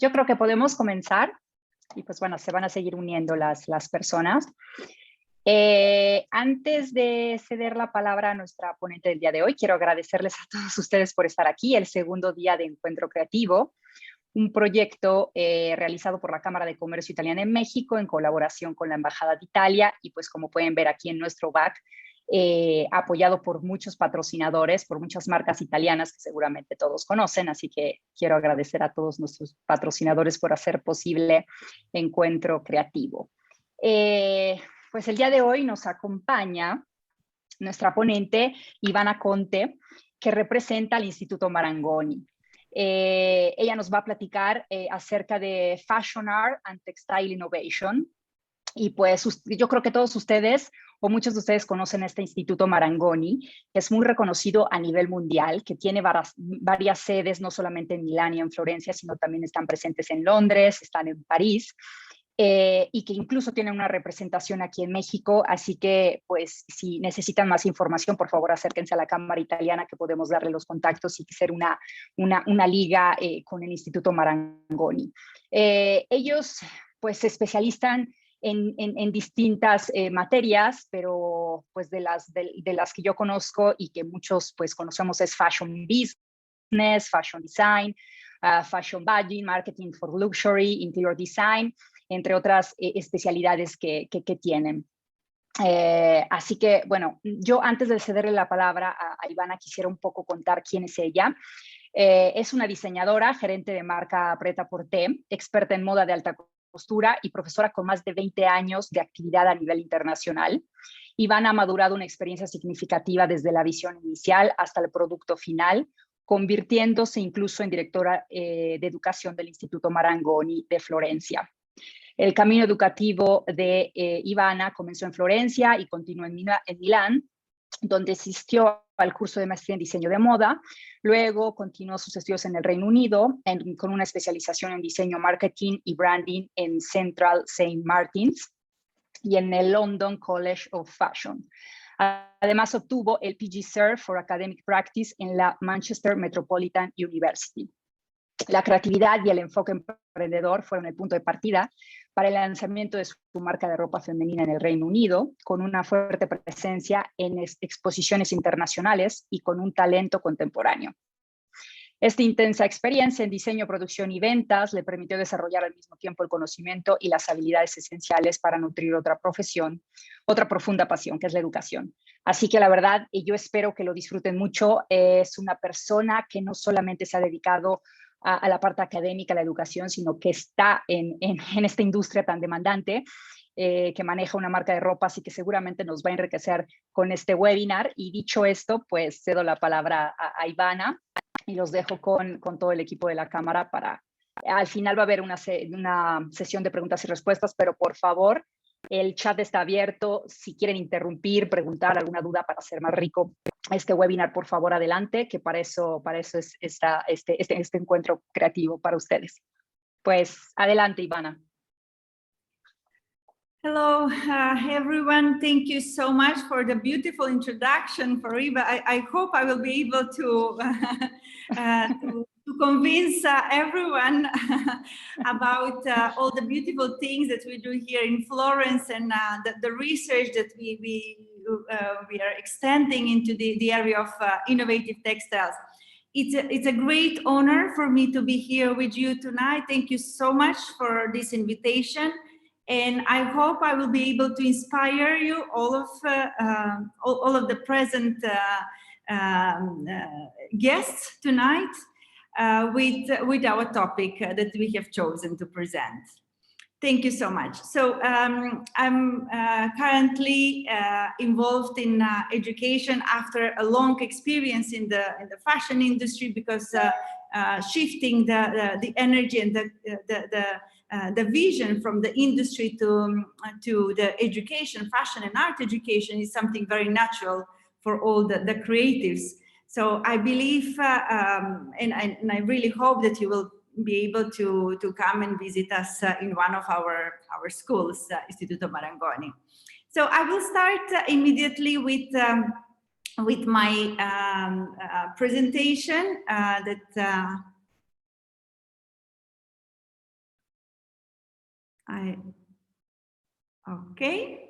yo creo que podemos comenzar y pues bueno, se van a seguir uniendo las personas. Antes de ceder la palabra a nuestra ponente del día de hoy, quiero agradecerles a todos ustedes por estar aquí, el segundo día de Encuentro Creativo, un proyecto realizado por la Cámara de Comercio Italiana en México en colaboración con la Embajada de Italia y pues como pueden ver aquí en nuestro back, apoyado por muchos patrocinadores, por muchas marcas italianas que seguramente todos conocen, así que quiero agradecer a todos nuestros patrocinadores por hacer posible Encuentro Creativo. Pues el día de hoy nos acompaña nuestra ponente Ivana Conte, que representa al Instituto Marangoni. Ella nos va a platicar acerca de Fashion Art and Textile Innovation. Y pues yo creo que todos ustedes o muchos de ustedes conocen este Instituto Marangoni, que es muy reconocido a nivel mundial, que tiene varias sedes, no solamente en Milán y en Florencia, sino también están presentes en Londres, están en París, y que incluso tienen una representación aquí en México. Así que, pues, si necesitan más información, por favor, acérquense a la Cámara Italiana, que podemos darle los contactos y hacer una liga con el Instituto Marangoni. Ellos, pues, se especializan en distintas materias, pero pues de las que yo conozco y que muchos pues conocemos es Fashion Business, Fashion Design, Fashion Budgeting, Marketing for Luxury, Interior Design, entre otras especialidades que tienen. Así que, bueno, yo antes de cederle la palabra a Ivana quisiera un poco contar quién es ella. Es una diseñadora, gerente de marca Prêt-à-porter, experta en moda de alta costura y profesora con más de 20 años de actividad a nivel internacional. Ivana ha madurado una experiencia significativa desde la visión inicial hasta el producto final, convirtiéndose incluso en directora de educación del Instituto Marangoni de Florencia. El camino educativo de Ivana comenzó en Florencia y continuó en Milán, donde asistió al curso de maestría en diseño de moda. Luego continuó sus estudios en el Reino Unido con una especialización en diseño, marketing y branding en Central St. Martin's y en el London College of Fashion. Además, obtuvo el PG Cert for Academic Practice en la Manchester Metropolitan University. La creatividad y el enfoque emprendedor fueron el punto de partida para el lanzamiento de su marca de ropa femenina en el Reino Unido, con una fuerte presencia en exposiciones internacionales y con un talento contemporáneo. Esta intensa experiencia en diseño, producción y ventas le permitió desarrollar al mismo tiempo el conocimiento y las habilidades esenciales para nutrir otra profesión, otra profunda pasión, que es la educación. Así que la verdad, yo espero que lo disfruten mucho. Es una persona que no solamente se ha dedicado a la parte académica, a la educación, sino que está en esta industria tan demandante, que maneja una marca de ropa, así que seguramente nos va a enriquecer con este webinar. Y dicho esto, pues cedo la palabra a Ivana y los dejo con todo el equipo de la Cámara para... Al final va a haber una sesión de preguntas y respuestas, pero por favor, el chat está abierto. Si quieren interrumpir, preguntar alguna duda para hacer más rico este webinar, por favor, adelante, que para eso es este encuentro creativo para ustedes. Pues adelante, Ivana. Hello, everyone. Thank you so much for the beautiful introduction for Eva. I hope I will be able to convince everyone about all the beautiful things that we do here in Florence and the research that we are extending into the area of innovative textiles. It's a great honor for me to be here with you tonight. Thank you so much for this invitation. And I hope I will be able to inspire you, all of the present guests tonight, with our topic that we have chosen to present. Thank you so much. So I'm currently involved in education after a long experience in the fashion industry, because shifting the energy and the vision from the industry to the education, fashion and art education, is something very natural for all the creatives. So I believe, and I really hope that you will be able to come and visit us in one of our schools, Istituto Marangoni. So I will start immediately with my presentation that Okay.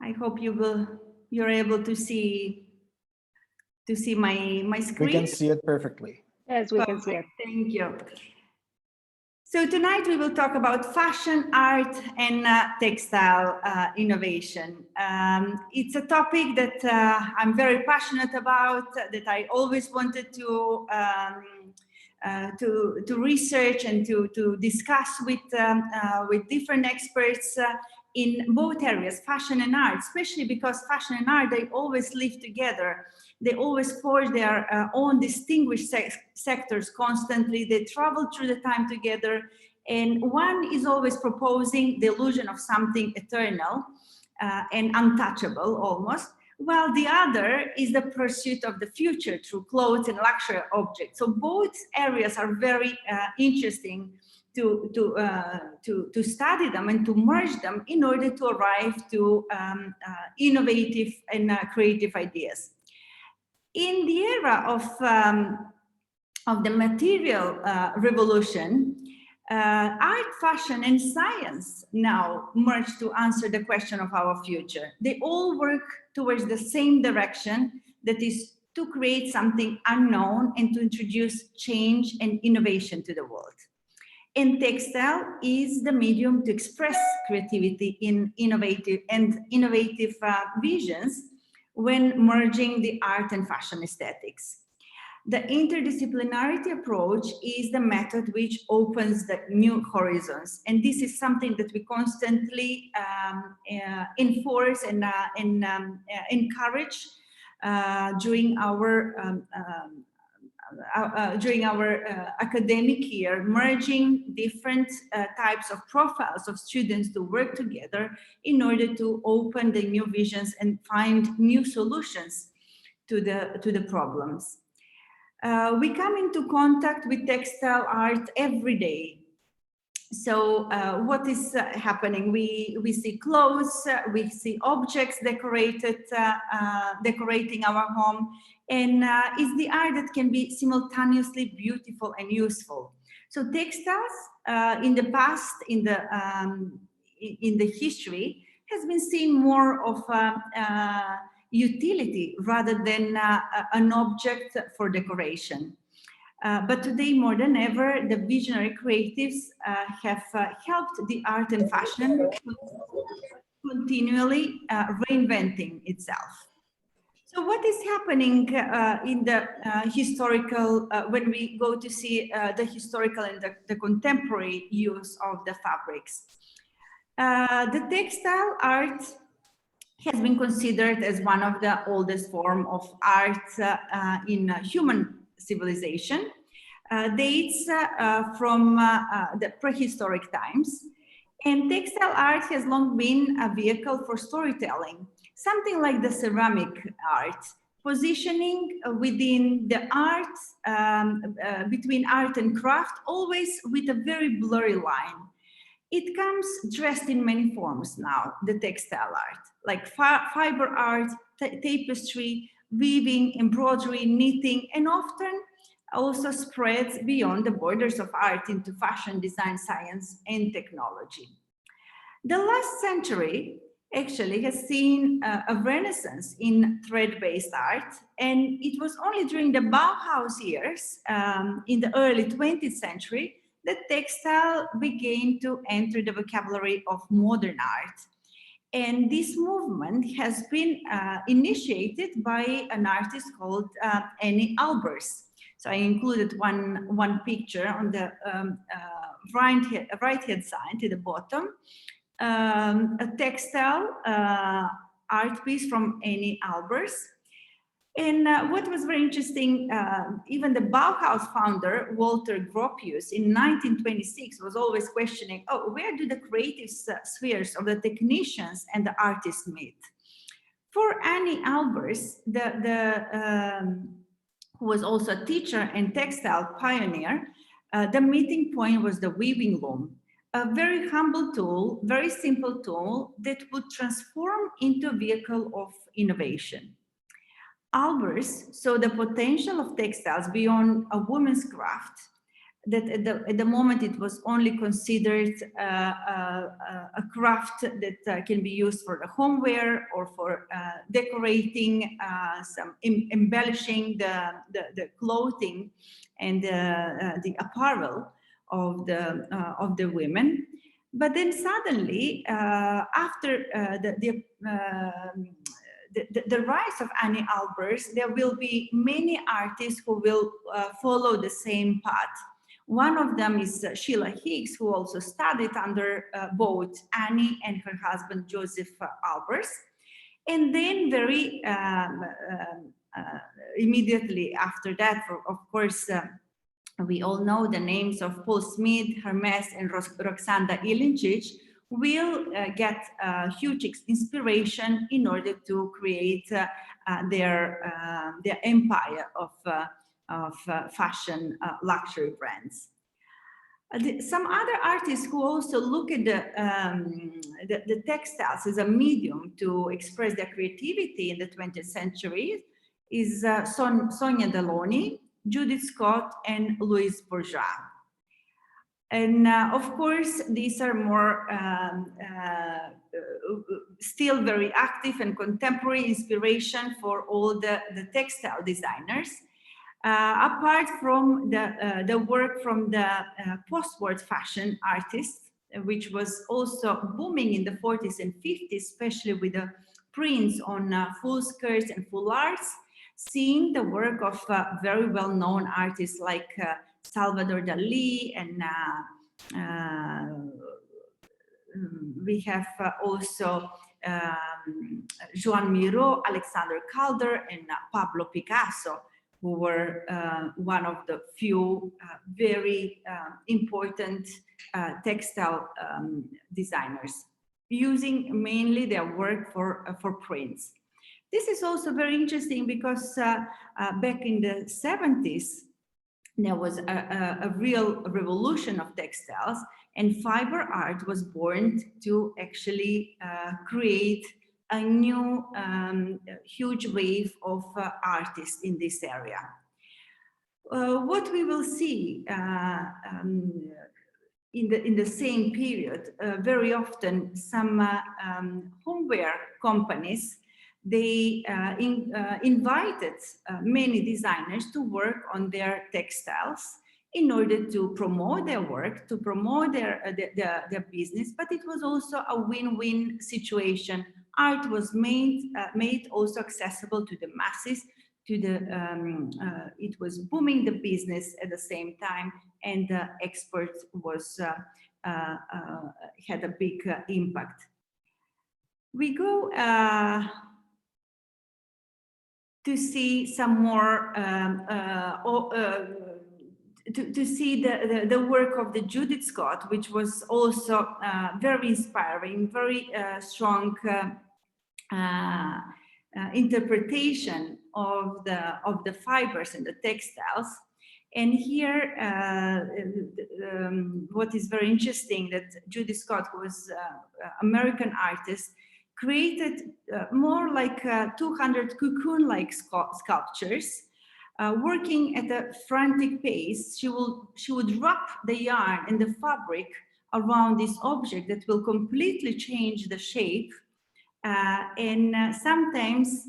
I hope you're able to see my screen. We can see it perfectly. Yes, we can see it. Thank you. So tonight we will talk about fashion, art, and textile innovation. It's a topic that I'm very passionate about, that I always wanted to research and to discuss with different experts in both areas, fashion and art, especially because fashion and art, they always live together. They always forge their own distinguished sectors constantly. They travel through the time together. And one is always proposing the illusion of something eternal and untouchable almost, while the other is the pursuit of the future through clothes and luxury objects. So both areas are very interesting to study them and to merge them in order to arrive to innovative and creative ideas. In the era of the material revolution, art, fashion, and science now merge to answer the question of our future. They all work towards the same direction, that is to create something unknown and to introduce change and innovation to the world. And textile is the medium to express creativity in innovative visions when merging the art and fashion aesthetics. The interdisciplinarity approach is the method which opens the new horizons. And this is something that we constantly enforce and encourage during our academic year, merging different types of profiles of students to work together in order to open the new visions and find new solutions to the problems. We come into contact with textile art every day. So what is happening? We see clothes, we see objects decorating our home, and it's the art that can be simultaneously beautiful and useful. So textiles in the past, in the history, has been seen more of utility rather than an object for decoration. But today, more than ever, the visionary creatives have helped the art and fashion continually reinventing itself. So what is happening in the historical, when we go to see the historical and the contemporary use of the fabrics? The textile art has been considered as one of the oldest forms of art in human civilization, dates from the prehistoric times. And textile art has long been a vehicle for storytelling, something like the ceramic art, positioning within the art, between art and craft, always with a very blurry line. It comes dressed in many forms now, the textile art, like fiber art, tapestry, weaving, embroidery, knitting, and often also spreads beyond the borders of art into fashion, design, science, and technology. The last century actually has seen a renaissance in thread-based art, and it was only during the Bauhaus years in the early 20th century that textile began to enter the vocabulary of modern art. And this movement has been initiated by an artist called Annie Albers. So I included one picture on the right-hand side to the bottom, a textile art piece from Annie Albers. And what was very interesting, even the Bauhaus founder, Walter Gropius, in 1926 was always questioning, oh, where do the creative spheres of the technicians and the artists meet? For Annie Albers, who was also a teacher and textile pioneer, the meeting point was the weaving loom, a very humble tool, very simple tool that would transform into a vehicle of innovation. Albers saw the potential of textiles beyond a woman's craft that at the moment it was only considered a craft that can be used for the homeware or for decorating, embellishing the clothing and the apparel of the women. But then suddenly, after the rise of Annie Albers, there will be many artists who will follow the same path. One of them is Sheila Hicks, who also studied under both Annie and her husband, Joseph Albers. And then very immediately after that, of course, we all know the names of Paul Smith, Hermes, and Roxanda Ilincic will get huge inspiration in order to create their empire of fashion luxury brands. Some other artists who also look at the textiles as a medium to express their creativity in the 20th century is Sonia Deloni, Judith Scott, and Louise Bourgeois. And of course, these are more still very active and contemporary inspiration for all the textile designers. Apart from the work from the post-war fashion artists, which was also booming in the 40s and 50s, especially with the prints on full skirts and foulards, seeing the work of very well-known artists like Salvador Dali, and we have also Joan Miró, Alexander Calder, and Pablo Picasso, who were one of the few very important textile designers, using mainly their work for prints. This is also very interesting because back in the 70s, there was a real revolution of textiles, and fiber art was born to actually create a new huge wave of artists in this area. What we will see in the same period, very often some homeware companies, they invited many designers to work on their textiles in order to promote their work, to promote their business, but it was also a win-win situation. Art was made also accessible to the masses, it was booming the business at the same time, and the export was had a big impact. We go to see some more to see the work of the Judith Scott, which was also very inspiring, very strong interpretation of the fibers and the textiles. And here, what is very interesting, that Judy Scott, who was American artist, created more like 200 cocoon-like sculptures, working at a frantic pace. She would wrap the yarn and the fabric around this object that will completely change the shape. And sometimes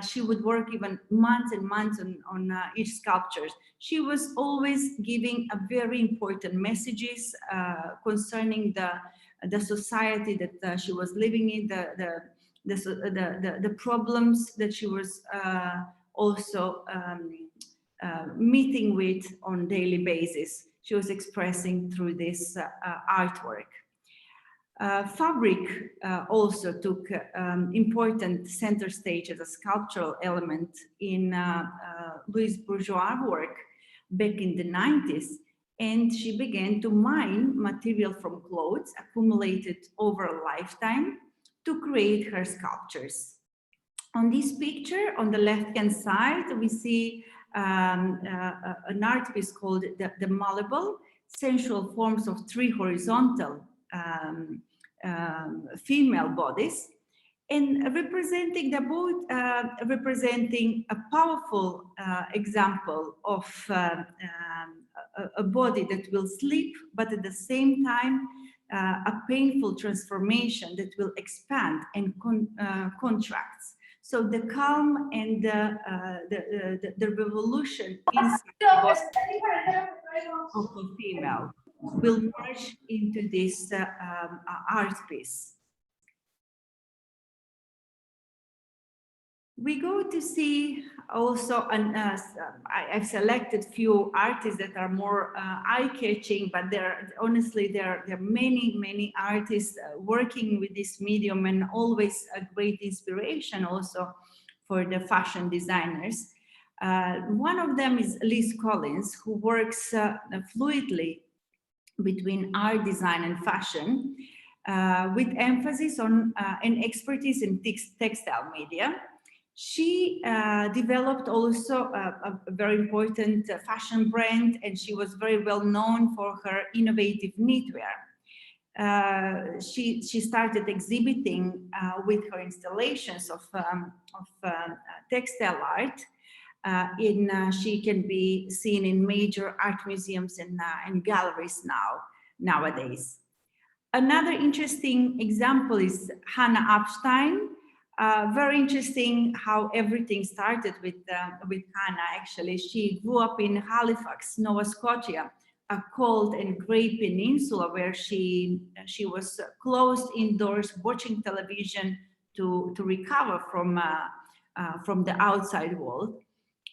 she would work even months and months on each sculpture. She was always giving a very important messages concerning the society that she was living in, the problems that she was also meeting with on daily basis. She was expressing through this artwork. Fabric also took important center stage as a sculptural element in Louise Bourgeois' work back in the 90s, and she began to mine material from clothes accumulated over a lifetime to create her sculptures. On this picture, on the left-hand side, we see an art piece called the Malleable, Sensual Forms of Three Horizontal female bodies, and representing representing a powerful example of a body that will sleep, but at the same time, a painful transformation that will expand and contracts. So the calm and the revolution inside of a female will merge into this art piece. We go to see also, and I've selected few artists that are more eye-catching, but honestly, there are many artists working with this medium, and always a great inspiration also for the fashion designers. One of them is Elise Collins, who works fluidly between art, design, and fashion, with emphasis on and expertise in textile media. She developed also a very important fashion brand, and she was very well known for her innovative knitwear. She started exhibiting with her installations of textile art. She can be seen in major art museums and galleries nowadays. Another interesting example is Hannah Epstein. Very interesting how everything started with Hannah. Actually, she grew up in Halifax, Nova Scotia, a cold and gray peninsula where she was closed indoors watching television to recover from the outside world.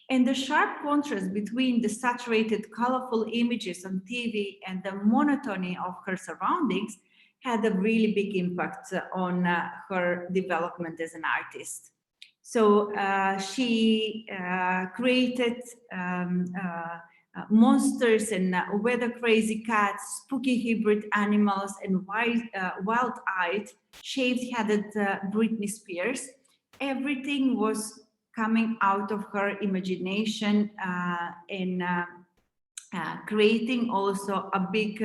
And the sharp contrast between the saturated, colorful images on TV and the monotony of her surroundings had a really big impact on her development as an artist. So she created monsters and weather-crazy cats, spooky hybrid animals, and wild-eyed, shaved-headed Britney Spears. Everything was coming out of her imagination and creating also a big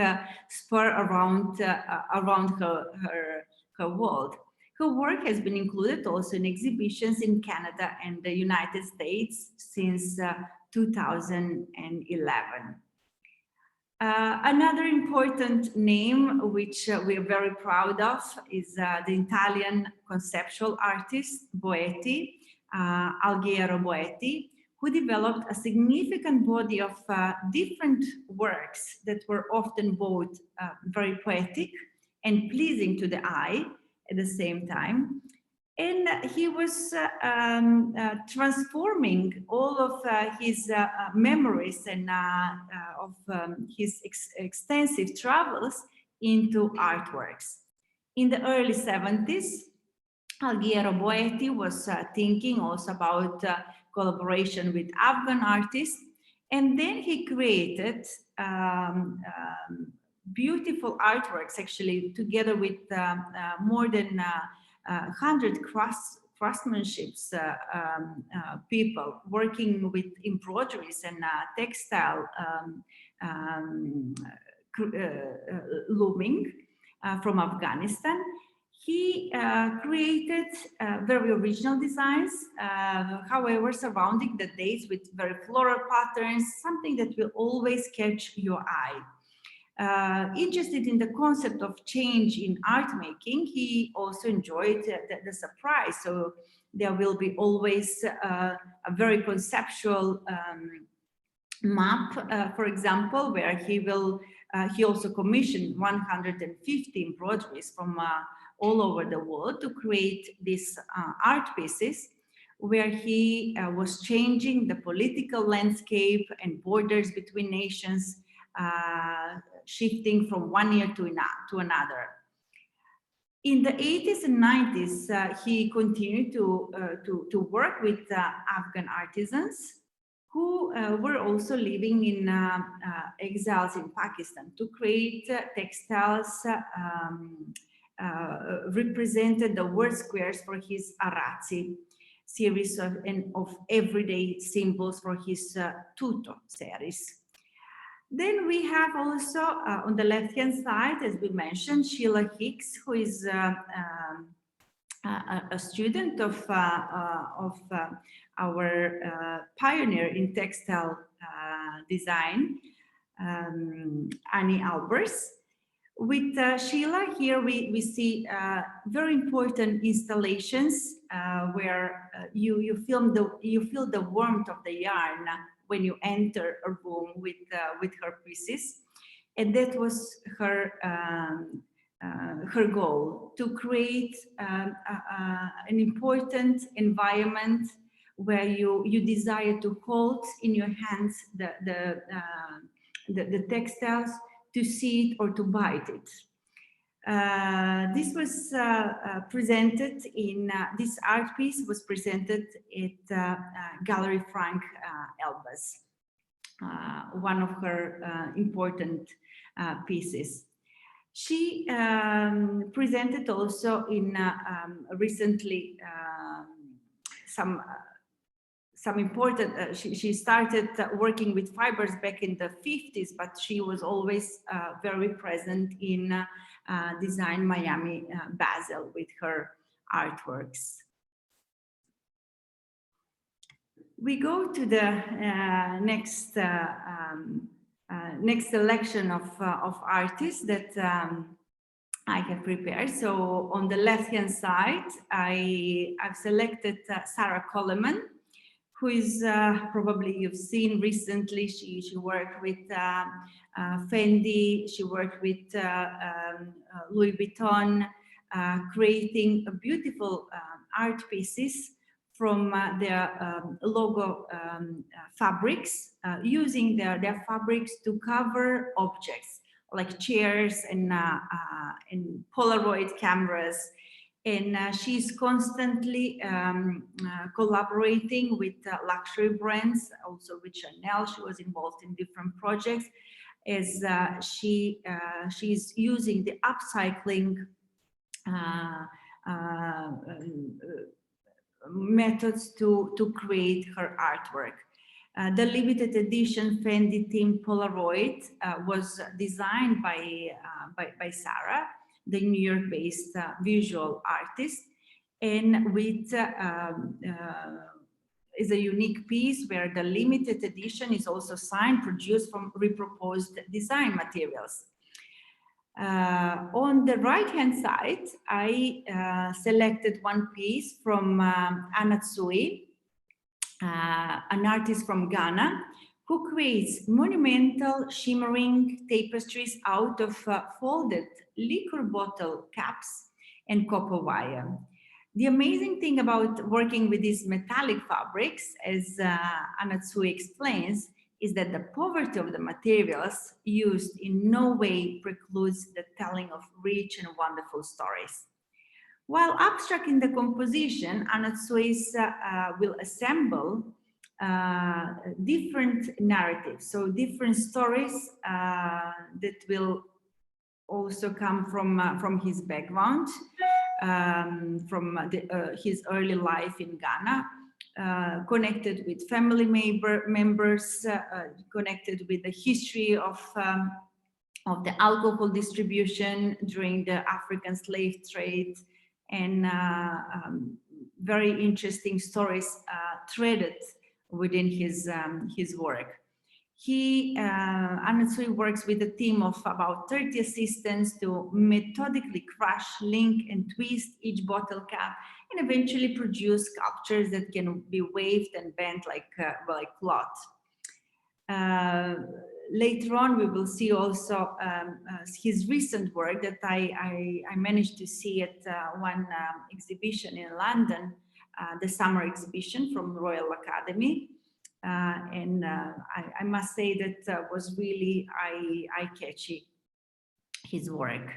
spur around her world. Her work has been included also in exhibitions in Canada and the United States since 2011. Another important name which we are very proud of is the Italian conceptual artist Boetti, Alghiero Boetti, who developed a significant body of different works that were often both very poetic and pleasing to the eye at the same time. And he was transforming all of his memories and of his extensive travels into artworks. In the early 70s, Alghiero Boetti was thinking also about collaboration with Afghan artists, and then he created beautiful artworks, actually, together with more than 100 craftsmanships people working with embroideries and textile looming from Afghanistan. He created very original designs, however, surrounding the dates with very floral patterns, something that will always catch your eye. Interested in the concept of change in art making, he also enjoyed the surprise. So there will be always a very conceptual map, for example, where he also commissioned 150 embroideries from all over the world to create these art pieces, where he was changing the political landscape and borders between nations, shifting from one year to another. In the 80s and 90s, he continued to work with Afghan artisans who were also living in exiles in Pakistan to create textiles represented the word squares for his Arazzi series of everyday symbols for his Tutto series. Then we have also on the left-hand side, as we mentioned, Sheila Hicks, who is a student of our pioneer in textile design. Annie Albers. With Sheila, here we see very important installations where you feel the warmth of the yarn when you enter a room with her pieces, and that was her goal, to create an important environment where you desire to hold in your hands the textiles, to see it or to bite it. This was presented in, this art piece was presented at Gallery Frank Elbaz, one of her important pieces. She presented also in recently some important, she started working with fibers back in the 50s, but she was always very present in Design Miami Basel with her artworks. We go to the next selection of artists that I have prepared. So on the left-hand side, I've selected Sarah Coleman, who is probably you've seen recently. She worked with Fendi, she worked with Louis Vuitton, creating a beautiful art pieces from their logo fabrics, using their fabrics to cover objects like chairs and Polaroid cameras. And she's constantly collaborating with luxury brands, also with Chanel. She was involved in different projects, as she's using the upcycling methods to create her artwork. The limited edition Fendi Team Polaroid was designed by Sarah, the New York-based visual artist, and with is a unique piece where the limited edition is also signed, produced from repurposed design materials. On the right-hand side, I selected one piece from Anatsui, an artist from Ghana, who creates monumental shimmering tapestries out of folded liquor bottle caps and copper wire. The amazing thing about working with these metallic fabrics, as Anatsui explains, is that the poverty of the materials used in no way precludes the telling of rich and wonderful stories. While abstracting the composition, Anatsui will assemble different narratives, so different stories that will also come from his background, from his early life in Ghana, connected with family members, connected with the history of the alcohol distribution during the African slave trade, and very interesting stories threaded within his work. Anatsui works with a team of about 30 assistants to methodically crush, link, and twist each bottle cap, and eventually produce sculptures that can be waved and bent like cloth. Later on, we will see also his recent work that I managed to see at one exhibition in London, the summer exhibition from Royal Academy. And I must say that was really eye-catchy, his work.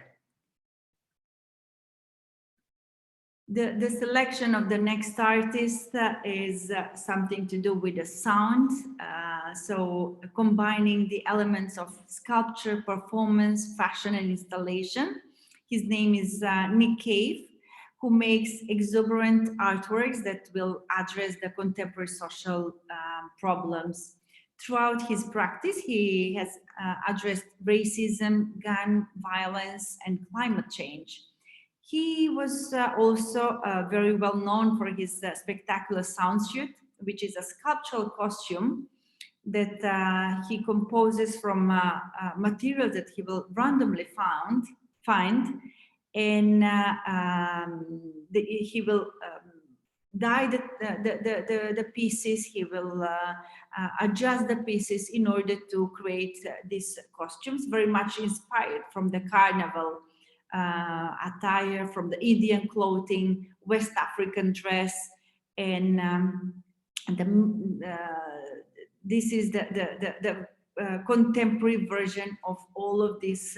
The selection of the next artist is something to do with the sound. So combining the elements of sculpture, performance, fashion, and installation. His name is Nick Cave, who makes exuberant artworks that will address the contemporary social problems. Throughout his practice, he has addressed racism, gun violence, and climate change. He was also very well known for his spectacular soundsuit, which is a sculptural costume that he composes from materials that he will randomly find, and he will dye the pieces. He will adjust the pieces in order to create these costumes, very much inspired from the carnival attire, from the Indian clothing, West African dress, and this is the contemporary version of all of these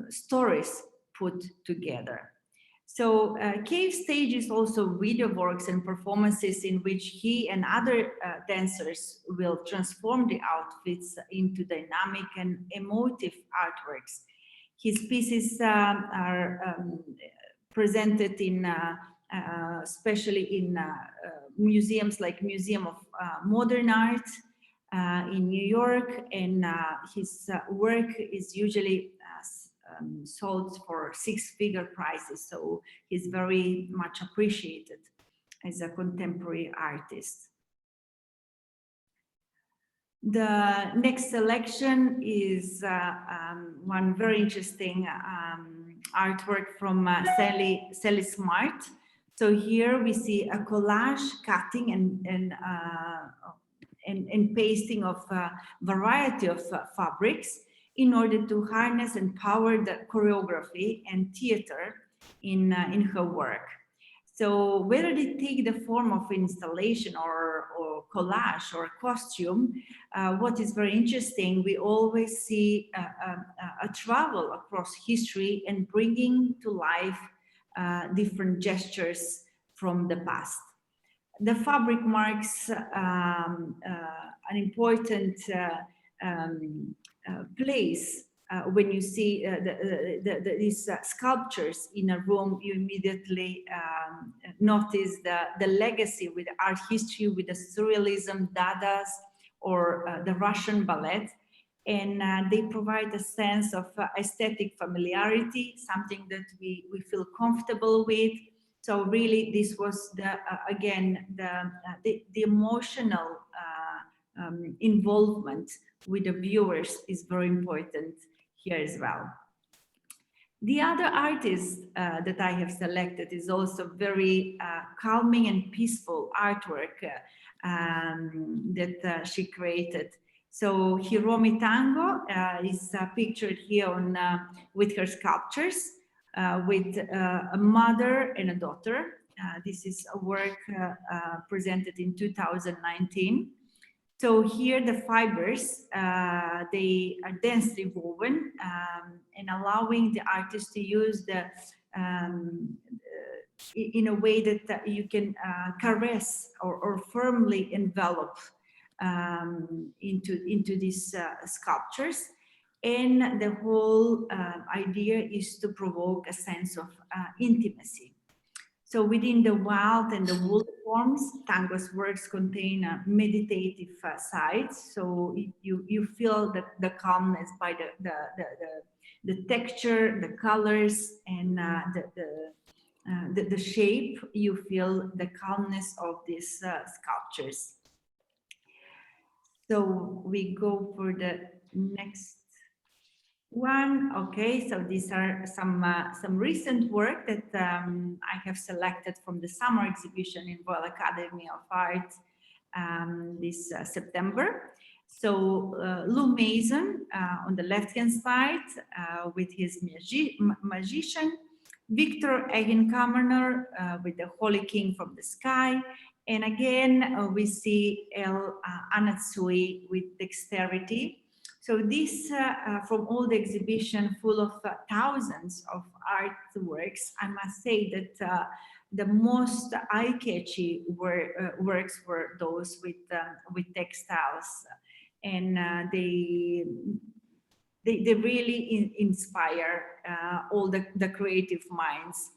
stories put together. So Cave Stage is also video works and performances in which he and other dancers will transform the outfits into dynamic and emotive artworks. His pieces are presented in especially in museums like Museum of Modern Art in New York, and his work is usually sold for six-figure prices, so he's very much appreciated as a contemporary artist. The next selection is one very interesting artwork from Selismart. So here we see a collage cutting and pasting of a variety of fabrics in order to harness and power the choreography and theater in her work. So whether they take the form of installation or collage or costume, what is very interesting, we always see a travel across history and bringing to life different gestures from the past. The fabric marks an important place. When you see these sculptures in a room, you immediately notice the legacy with art history, with the surrealism, Dadas, or the Russian ballet. And they provide a sense of aesthetic familiarity, something that we feel comfortable with. So really, this was again the emotional involvement with the viewers is very important here as well. The other artist that I have selected is also very calming and peaceful artwork that she created. So Hiromi Tango is pictured here on with her sculptures with a mother and a daughter. This is a work presented in 2019. So here the fibers, they are densely woven and allowing the artist to use the, in a way that you can caress or firmly envelop into these sculptures. And the whole idea is to provoke a sense of intimacy. So within the wild and the wool forms, Tango's works contain a meditative side. So you feel the calmness by the texture, the colors, and the shape. You feel the calmness of these sculptures. So we go for the next one. Okay, so these are some recent work that I have selected from the summer exhibition in Royal Academy of Art this September. So Lou Mason on the left-hand side with his magician, Victor Egenkammerner with the Holy King from the Sky, and again we see El Anatsui with dexterity. So this, from all the exhibition full of thousands of artworks, I must say that the most eye-catchy works were those with textiles, and they really inspire all the creative minds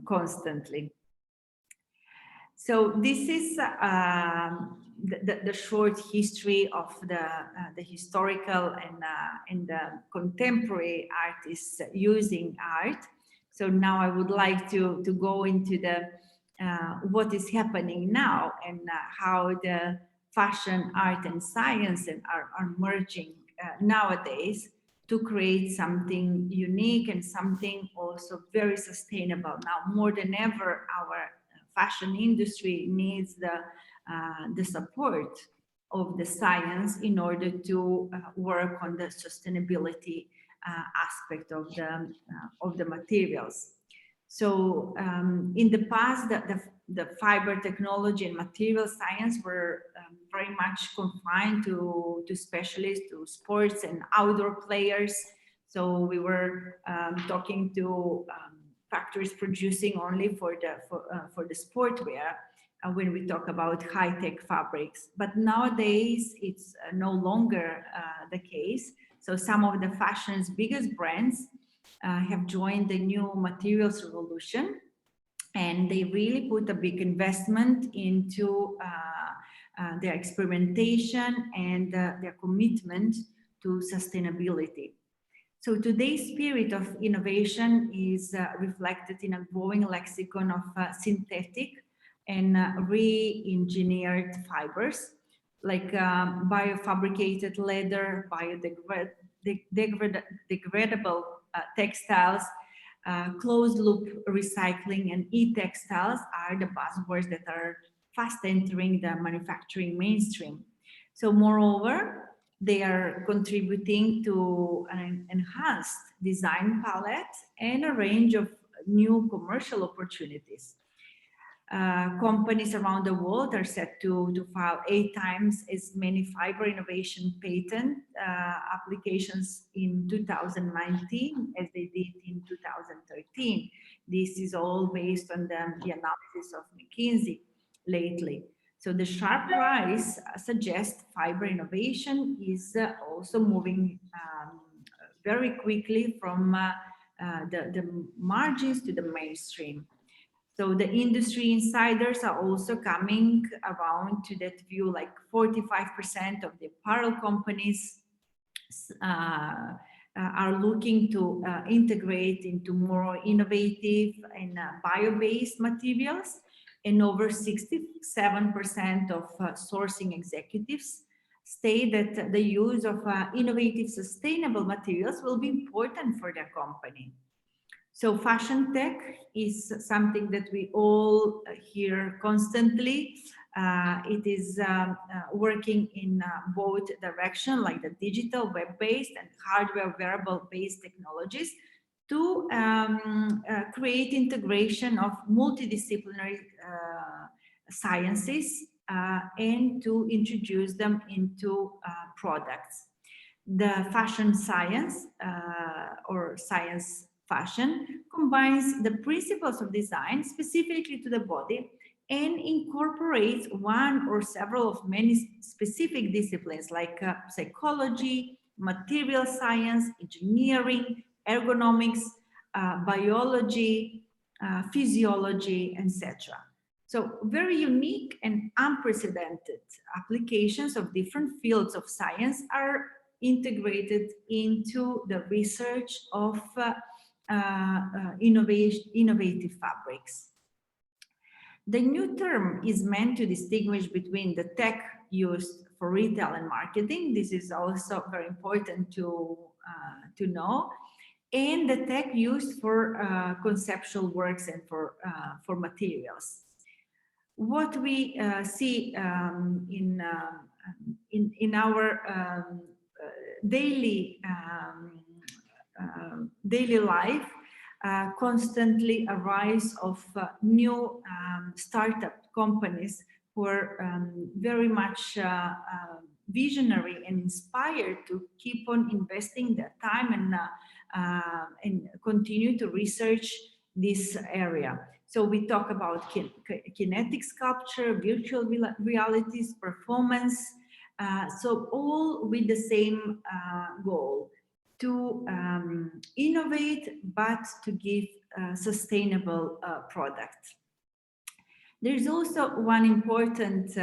constantly. So this is the short history of the historical and the contemporary artists using art. So now I would like to go into the what is happening now and how the fashion, art, and science are merging nowadays to create something unique and something also very sustainable. Now, more than ever, our fashion industry needs the support of the science in order to work on the sustainability aspect of the materials. So in the past, the fiber technology and material science were very much confined to specialists, to sports and outdoor players. So we were talking to factories producing only for the sportwear when we talk about high-tech fabrics. But nowadays, it's no longer the case. So some of the fashion's biggest brands have joined the new materials revolution, and they really put a big investment into their experimentation and their commitment to sustainability. So today's spirit of innovation is reflected in a growing lexicon of synthetic and re-engineered fibers, like biofabricated leather, biodegradable textiles, closed-loop recycling, and e-textiles are the buzzwords that are fast entering the manufacturing mainstream. So moreover, they are contributing to an enhanced design palette and a range of new commercial opportunities. Companies around the world are set to file 8 times as many fiber innovation patent applications in 2019 as they did in 2013. This is all based on the analysis of McKinsey lately. So the sharp rise suggests fiber innovation is also moving very quickly from the margins to the mainstream. So the industry insiders are also coming around to that view, like 45% of the apparel companies are looking to integrate into more innovative and bio-based materials. And over 67% of sourcing executives state that the use of innovative, sustainable materials will be important for their company. So fashion tech is something that we all hear constantly. It is working in both directions, like the digital, web-based, and hardware wearable-based technologies, to create integration of multidisciplinary sciences and to introduce them into products. The fashion science or science fashion combines the principles of design specifically to the body and incorporates one or several of many specific disciplines like psychology, material science, engineering, ergonomics, biology, physiology, etc. So very unique and unprecedented applications of different fields of science are integrated into the research of innovative fabrics. The new term is meant to distinguish between the tech used for retail and marketing. This is also very important to know, and the tech used for conceptual works and for materials. What we see in our daily life, constantly a rise of new startup companies who are very much visionary and inspired to keep on investing their time and continue to research this area. So we talk about kinetic sculpture, virtual realities, performance, so all with the same goal, to innovate, but to give sustainable product. There's also one important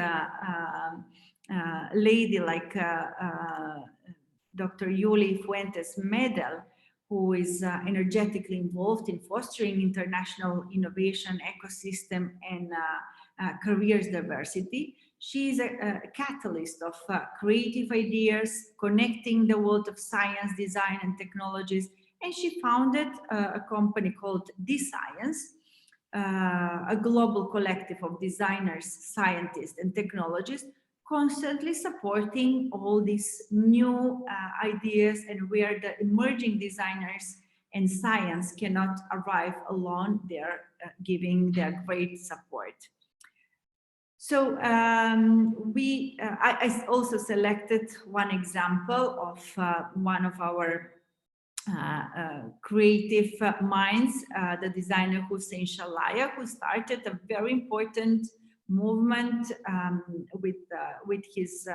lady like Dr. Yuli Fuentes Medel, who is energetically involved in fostering international innovation ecosystem and careers diversity. She is a catalyst of creative ideas, connecting the world of science, design, and technologies. And she founded a company called DeScience, a global collective of designers, scientists, and technologists, constantly supporting all these new ideas, and where the emerging designers and science cannot arrive alone, they're giving their great support. So I also selected one example of one of our creative minds, the designer Hussein Shalaya, who started a very important movement with his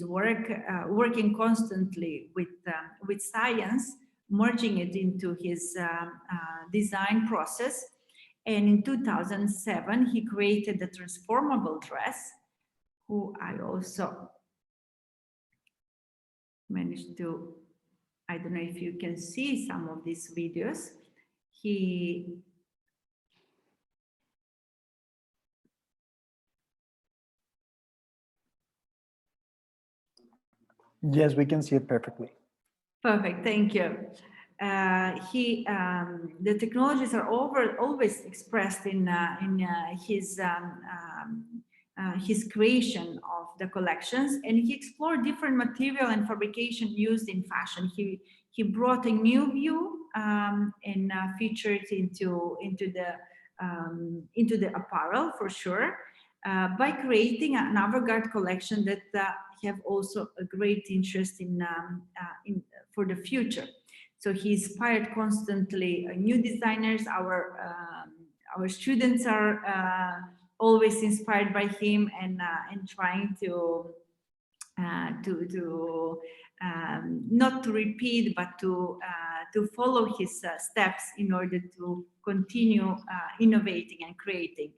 work, working constantly with science, merging it into his design process. And in 2007, he created the Transformable Dress, who I also managed to, I don't know if you can see some of these videos. Yes, we can see it perfectly. Perfect, thank you. The technologies are always expressed in his creation of the collections, and he explored different material and fabrication used in fashion. He brought a new view and featured into the apparel, for sure, by creating an avant-garde collection that have also a great interest in for the future. So he inspired constantly new designers. Our students are always inspired by him, and trying to not to repeat, but to follow his steps in order to continue innovating and creating.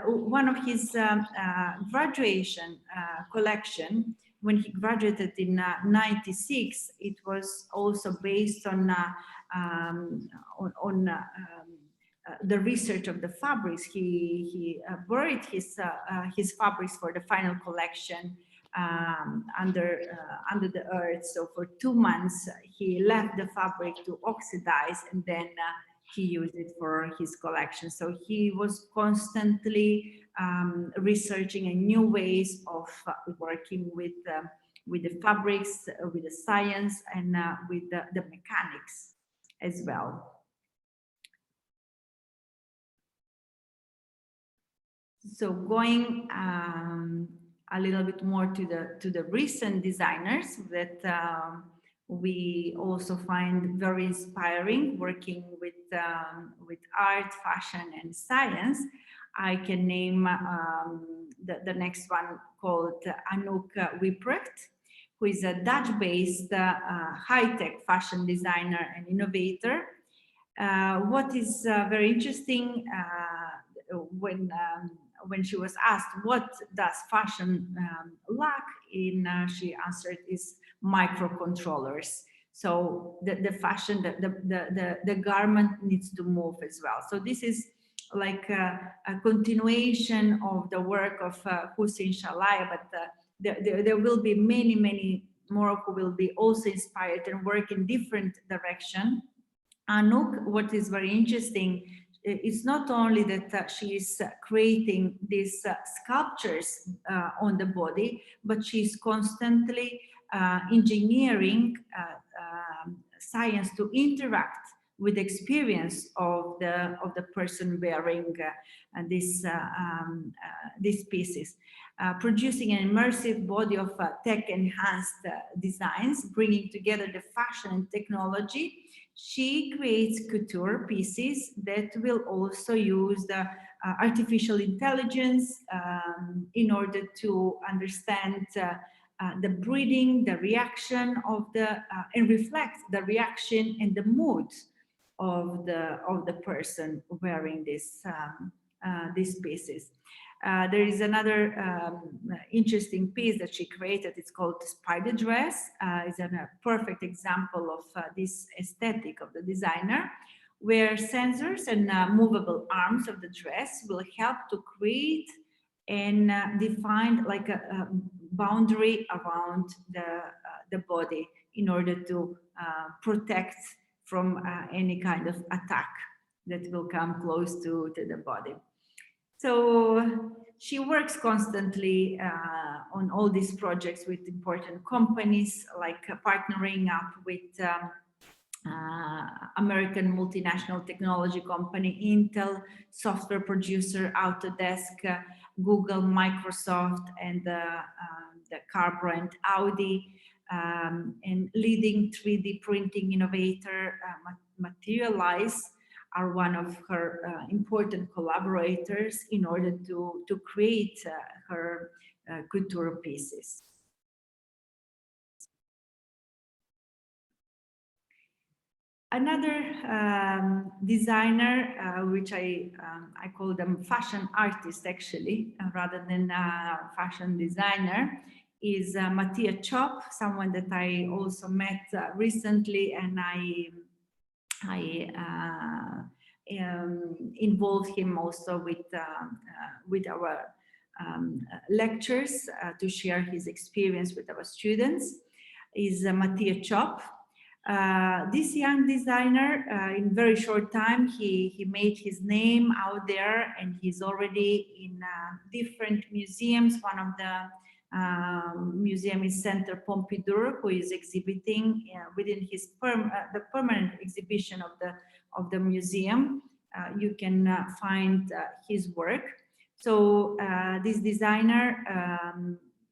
One of his graduation collection, when he graduated in '96, it was also based on the research of the fabrics. He buried his fabrics for the final collection under the earth. So for 2 months, he left the fabric to oxidize, and then he used it for his collection. So he was constantly researching new ways of working with the fabrics, with the science, and with the mechanics as well. So going a little bit more to the recent designers that we also find very inspiring, working with art, fashion, and science. I can name the next one, called Anouk Wipprecht, who is a Dutch-based high-tech fashion designer and innovator. What is very interesting, when she was asked what does fashion lack in, she answered is microcontrollers. So the fashion, the garment needs to move as well. So this is like a continuation of the work of Hussein Shalaya, but there will be many more who will be also inspired and work in different direction. Anouk, what is very interesting, it's not only that she is creating these sculptures on the body, but she's constantly engineering science to interact with the experience of the person wearing these pieces, producing an immersive body of tech-enhanced designs, bringing together the fashion and technology. She creates couture pieces that will also use the artificial intelligence in order to understand the breathing, the reaction of and reflect the reaction and the mood of the person wearing these pieces. There is another interesting piece that she created. It's called Spider Dress. It's a perfect example of this aesthetic of the designer, where sensors and movable arms of the dress will help to create and define like a boundary around the body in order to protect from any kind of attack that will come close to the body. So she works constantly on all these projects with important companies, like partnering up with American multinational technology company Intel, software producer Autodesk, Google, Microsoft, and the car brand Audi, and leading 3D printing innovator Materialize are one of her important collaborators in order to create her couture pieces. Another designer, which I call them fashion artists actually, rather than fashion designer, is Matia Chop, someone that I also met recently, and I involved him also with our lectures to share his experience with our students. Is Matia Chop. This young designer, in very short time, he made his name out there, and he's already in different museums. One of the museum is Center Pompidou, who is exhibiting within his the permanent exhibition of the museum. You can find his work. So this designer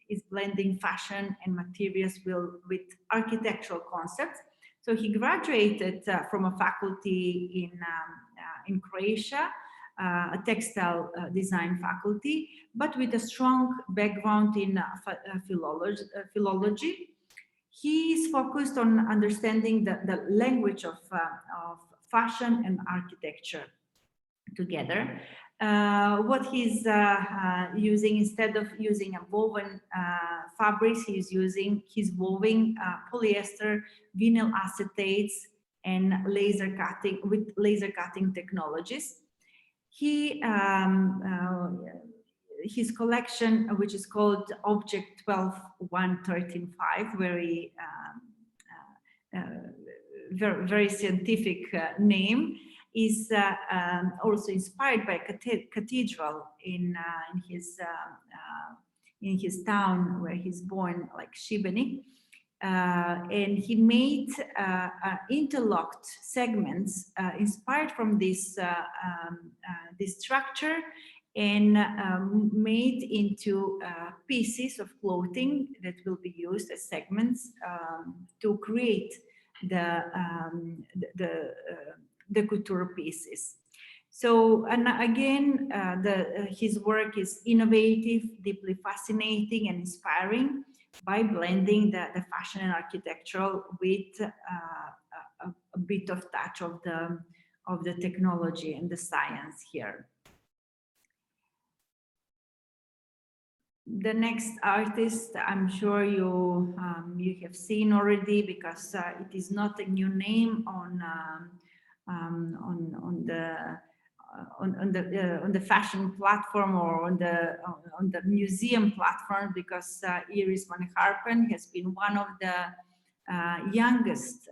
is blending fashion and materials with architectural concepts. So he graduated from a faculty in Croatia, a textile design faculty, but with a strong background in philology. He is focused on understanding the language of fashion and architecture together. What he's using, instead of using a woven fabrics, he's woven polyester, vinyl acetates, and laser cutting technologies. His collection, which is called Object 12-1-13-5, very scientific name, is also inspired by a cathedral in his town where he's born, like Šibeniku. And he made interlocked segments inspired from this structure, and made into pieces of clothing that will be used as segments to create the couture pieces. So, and again, his work is innovative, deeply fascinating, and inspiring by blending the fashion and architectural with a bit of touch of the technology and the science here. The next artist, I'm sure you have seen already, because it is not a new name on the fashion platform or on the museum platform, because Iris van Harpen has been one of the youngest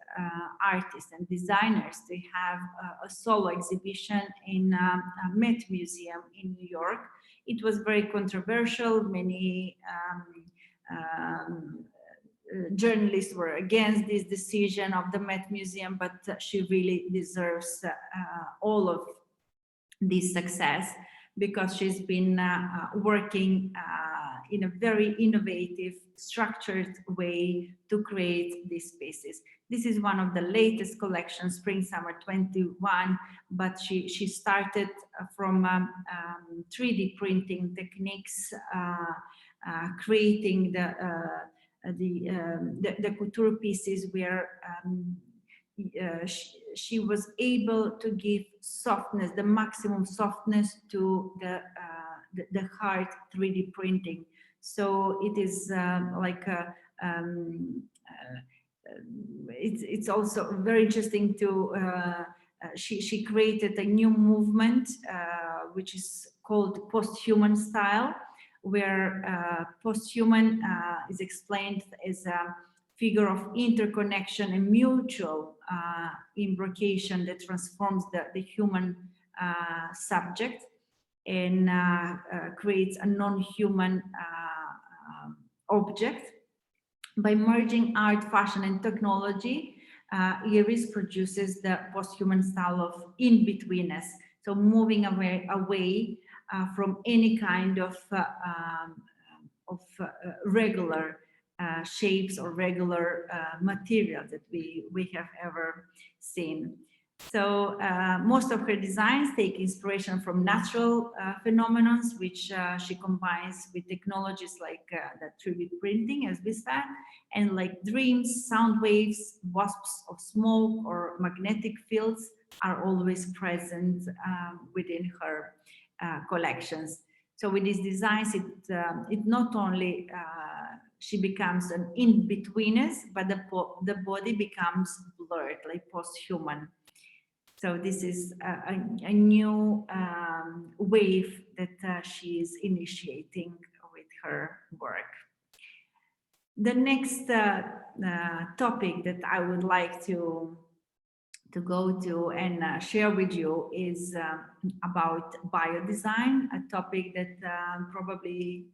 artists and designers to have a solo exhibition in Met Museum in New York. It was very controversial. Many journalists were against this decision of the Met Museum, but she really deserves all of this success, because she's been working in a very innovative, structured way to create these pieces. This is one of the latest collections, Spring Summer 21, but she started from 3D printing techniques, creating the couture pieces where she was able to give softness, the maximum softness to the hard 3D printing. So it is it's also very interesting to she created a new movement which is called post-human style, where post-human is explained as a figure of interconnection and mutual imbrication that transforms the human subject and creates a non-human object. By merging art, fashion, and technology, Iris produces the post-human style of in-betweenness, so moving away from any kind of regular shapes or regular material that we have ever seen. So most of her designs take inspiration from natural phenomena, which she combines with technologies like the 3D printing, as we said, and like dreams, sound waves, wisps of smoke, or magnetic fields are always present within her collections. So with these designs, it not only she becomes an in-betweeness, but the body becomes blurred, like post-human. So this is a new wave that she is initiating with her work. The next topic that I would like to go to and share with you is about biodesign, a topic that probably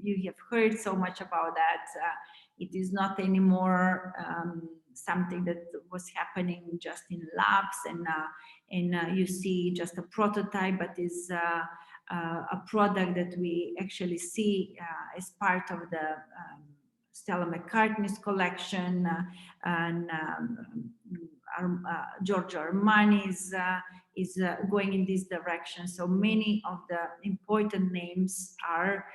you have heard so much about that. It is not anymore something that was happening just in labs and you see just a prototype, but is a product that we actually see as part of the Stella McCartney's collection and Giorgio Armani is going in this direction. So many of the important names are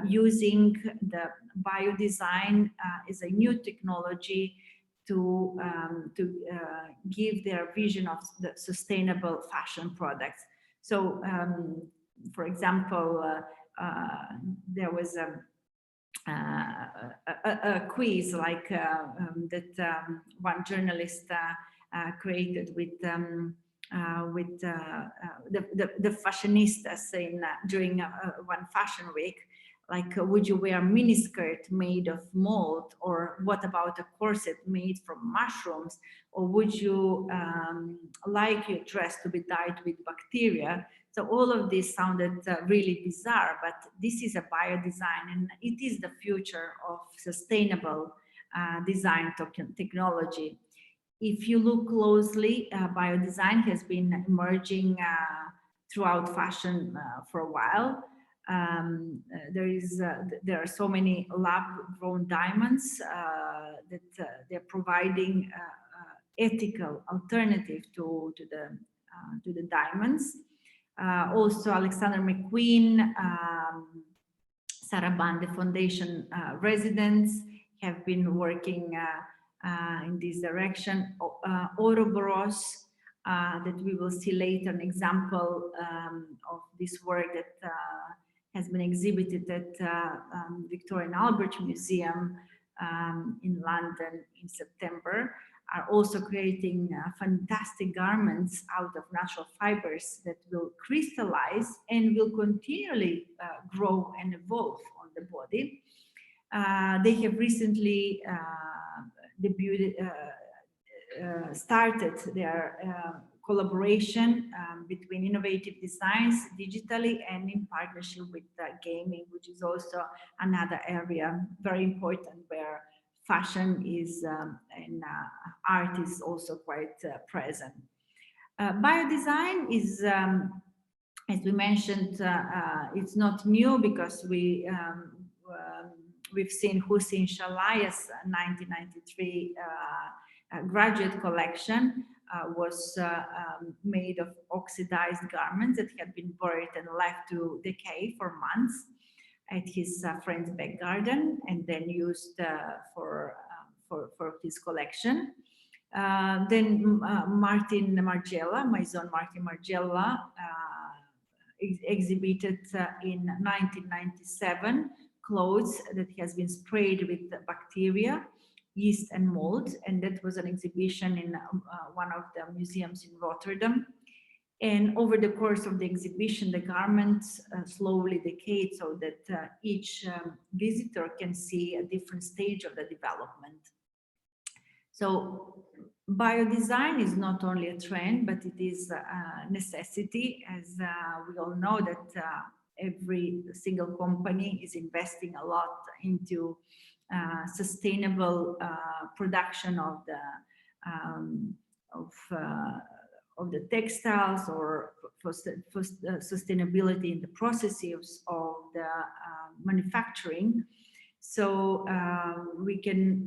using the biodesign as a new technology to give their vision of the sustainable fashion products. So, for example, there was a quiz like that one journalist created with the fashionistas during one fashion week. Like, would you wear a miniskirt made of mold, or what about a corset made from mushrooms, or would you like your dress to be dyed with bacteria? So all of this sounded really bizarre, but this is a biodesign, and it is the future of sustainable design technology. If you look closely, biodesign has been emerging throughout fashion for a while. There are so many lab-grown diamonds that they're providing ethical alternative to the diamonds. Also, Alexander McQueen, Sarah Bande Foundation residents have been working in this direction. Ouroboros, that we will see later, an example of this work that has been exhibited at Victoria and Albert Museum in London in September, are also creating fantastic garments out of natural fibers that will crystallize and will continually grow and evolve on the body. They have recently started their collaboration between innovative designs digitally and in partnership with gaming, which is also another area very important where fashion is and art is also quite present. Biodesign is, as we mentioned, it's not new because we've seen Hussein Shalaya's 1993 graduate collection was made of oxidized garments that had been buried and left to decay for months at his friend's back garden, and then used for his collection. Then Martin Margiela, Maison Martin Margiela, exhibited in 1997 clothes that has been sprayed with bacteria, yeast and mold, and that was an exhibition in one of the museums in Rotterdam. And over the course of the exhibition, the garments slowly decayed so that each visitor can see a different stage of the development. So biodesign is not only a trend, but it is a necessity, as we all know that every single company is investing a lot into sustainable production of the textiles, or for sustainability in the processes of the manufacturing. So we can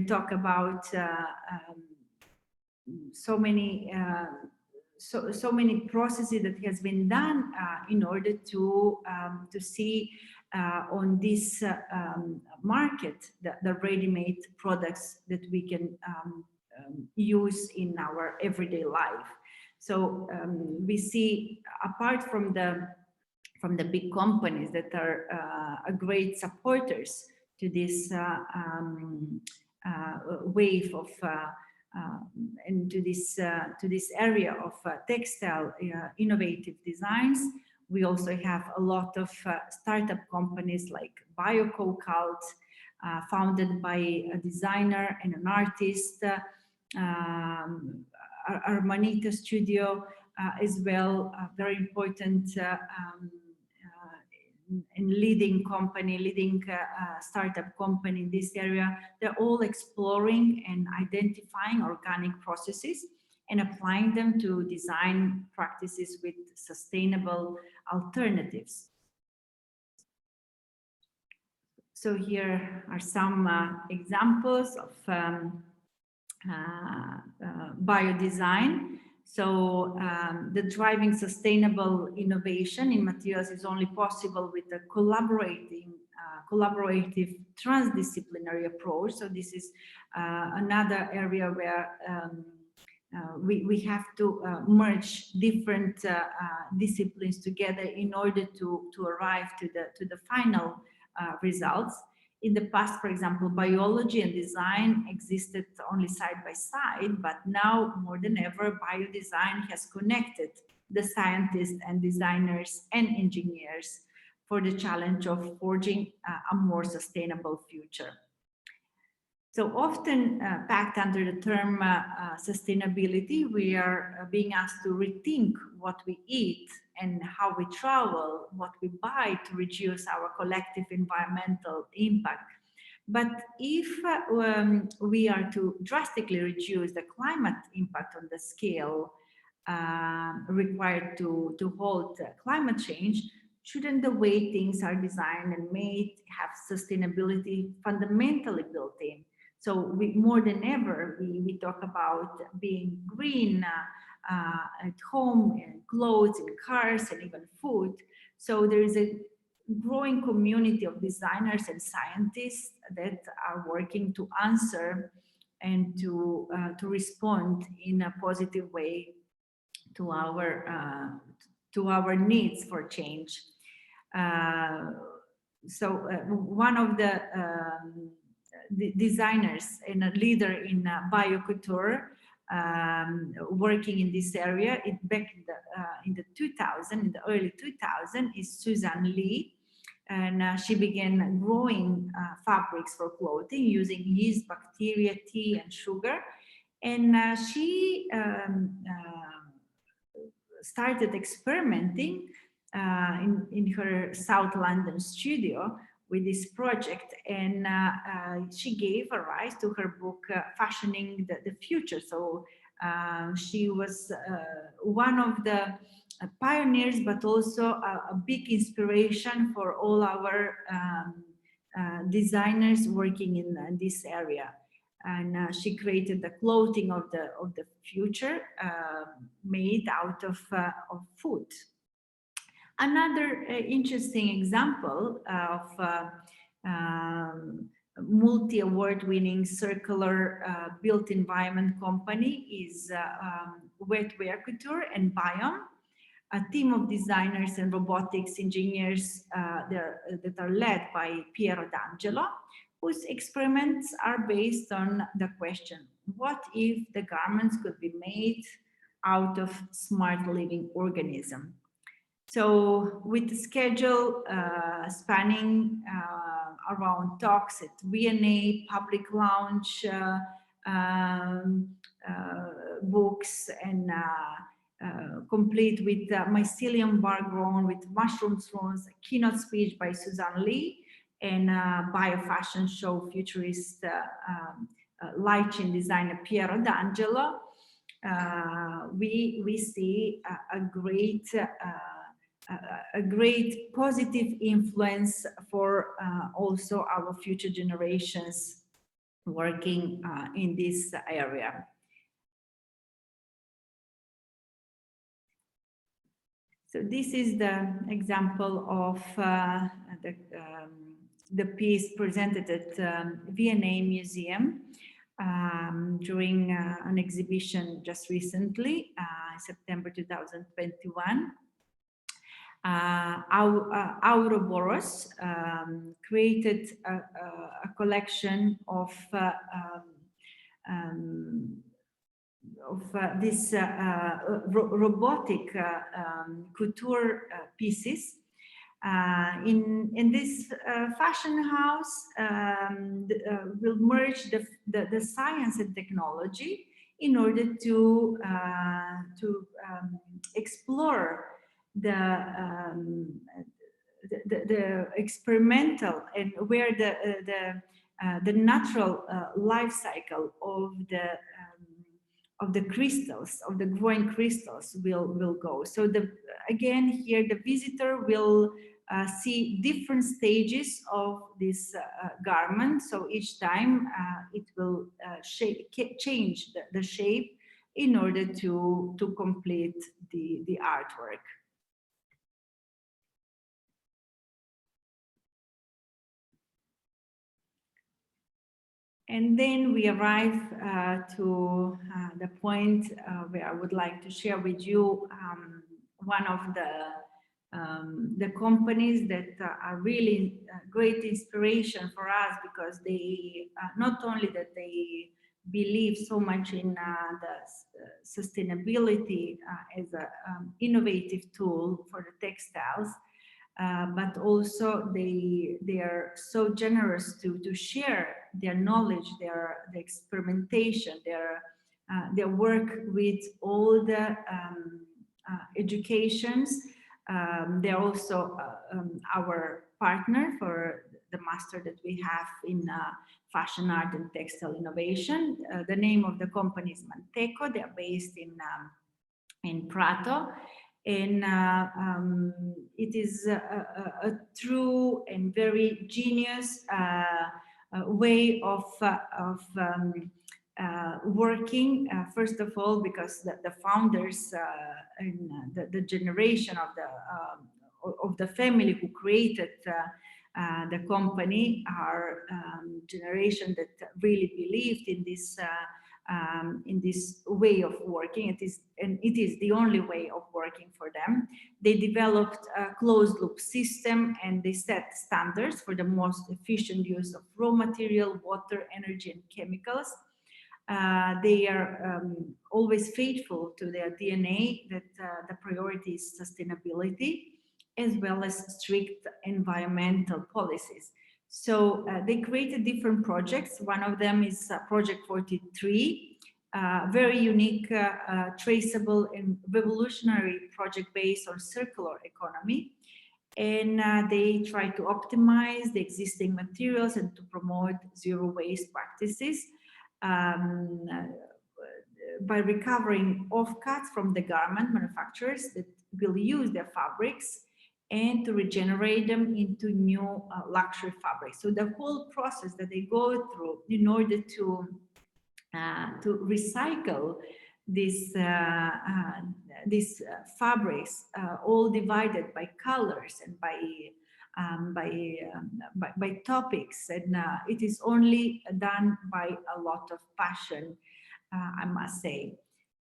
talk about so many processes that has been done in order to see on this market the ready-made products that we can use in our everyday life. So we see, apart from the big companies that are great supporters to this wave of and to this area of textile innovative designs, we also have a lot of startup companies like Cult, founded by a designer and an artist, Armanita Studio as well, a very important and leading startup company in this area. They're all exploring and identifying organic processes and applying them to design practices with sustainable alternatives. So here are some examples of biodesign. So the driving sustainable innovation in materials is only possible with a collaborative transdisciplinary approach. So this is another area where we have to merge different disciplines together in order to arrive to the final results. In the past, for example, biology and design existed only side by side, but now more than ever, biodesign has connected the scientists and designers and engineers for the challenge of forging a more sustainable future. So often packed under the term sustainability, we are being asked to rethink what we eat and how we travel, what we buy to reduce our collective environmental impact. But if we are to drastically reduce the climate impact on the scale required to halt climate change, shouldn't the way things are designed and made have sustainability fundamentally built in? So more than ever, we talk about being green at home, in clothes, in cars, and even food. So there is a growing community of designers and scientists that are working to answer and to respond in a positive way to our needs for change. One of the designers and a leader in biocouture working in this area back in the early 2000s is Suzanne Lee, and she began growing fabrics for clothing using yeast, bacteria, tea, and sugar, and she started experimenting in her South London studio with this project, and she gave a rise to her book Fashioning the Future. So she was one of the pioneers, but also a big inspiration for all our designers working in this area. And she created the clothing of the future made out of food. Another interesting example of multi-award-winning circular built environment company is Wetware Couture and Biome. a team of designers and robotics engineers that are led by Piero D'Angelo, whose experiments are based on the question, what if the garments could be made out of smart living organisms? So with the schedule spanning around talks at V&A, public launch, books, and complete with mycelium bar grown with mushroom thrones, a keynote speech by Suzanne Lee, and bio fashion show futurist lighting designer Piero D'Angelo. We see a great positive influence for also our future generations working in this area. So this is the example of the piece presented at V&A Museum during an exhibition just recently, September 2021. Ouroboros created a collection of this robotic couture pieces. In this fashion house will merge the science and technology in order to explore the experimental and where the natural life cycle of the crystals, of the growing crystals will go. So again here the visitor will see different stages of this garment. So each time it will change the shape in order to complete the artwork. And then we arrive to the point where I would like to share with you one of the companies that are really great inspiration for us, because they not only that they believe so much in the sustainability as an innovative tool for the textiles, but also they are so generous to share their knowledge, their experimentation, their work with all the educations. They're also our partner for the master that we have in fashion art and textile innovation. The name of the company is Manteco. They're based in Prado. And it is a true and very genius way of working. First of all, because the founders and the generation of the family who created the company are generation that really believed in this way of working. It is the only way of working for them. They developed a closed loop system, and they set standards for the most efficient use of raw material, water, energy, and chemicals. They are always faithful to their DNA that the priority is sustainability, as well as strict environmental policies. So they created different projects. One of them is Project 43, very unique, traceable and revolutionary project based on circular economy. And they try to optimize the existing materials and to promote zero waste practices by recovering offcuts from the garment manufacturers that will use their fabrics and to regenerate them into new luxury fabrics. So the whole process that they go through in order to recycle these fabrics, all divided by colors and by topics, and it is only done by a lot of passion, I must say.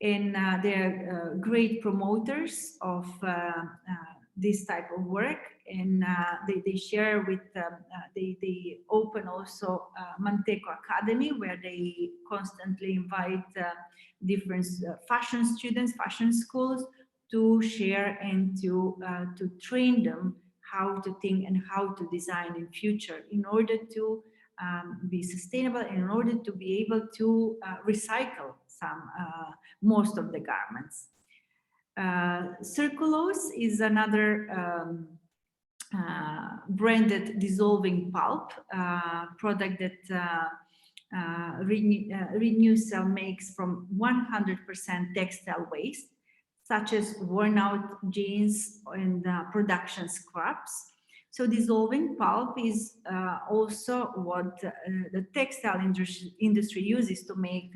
And they're great promoters of this type of work, and they share with they open also Manteco Academy, where they constantly invite different fashion students, fashion schools, to share and to train them how to think and how to design in future in order to be sustainable and in order to be able to recycle most of the garments. Circulose is another branded dissolving pulp product that Renewcell makes from 100% textile waste, such as worn out jeans and production scraps. So dissolving pulp is also what the textile industry uses to make